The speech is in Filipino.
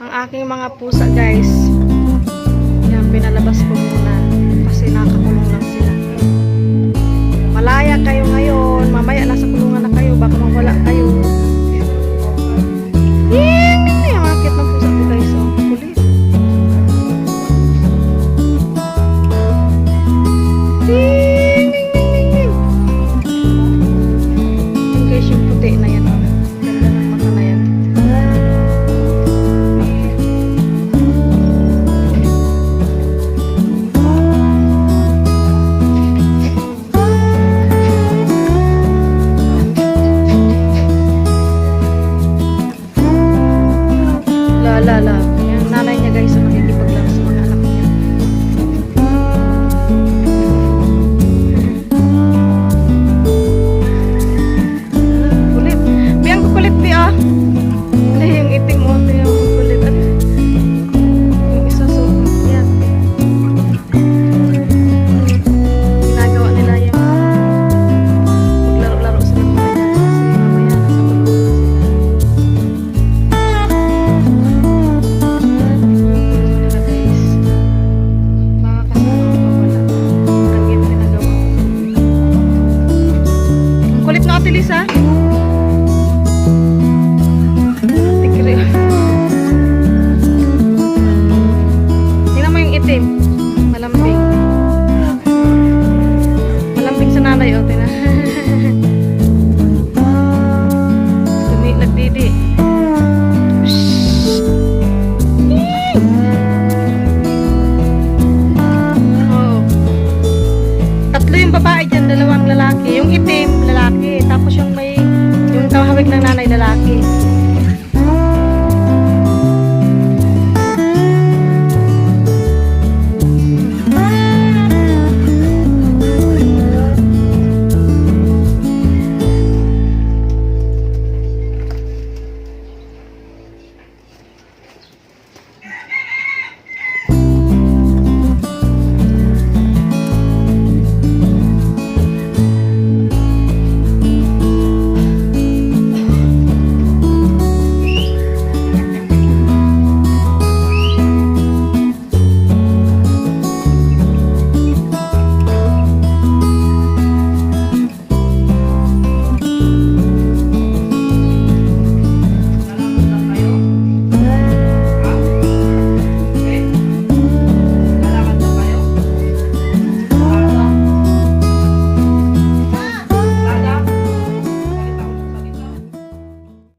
ang aking mga pusa, guys. Yan, pinalabas ko muna kasi nakakulong lang sila. Malaya kayo ngayon, mamaya nasa kulungan na kayo, baka mawala kayo. Ang akit ng pusa ko, guys. Oh, kulit. Yung guys, yung puti na yan. Oh. Ganda ng mata na yan. La la la.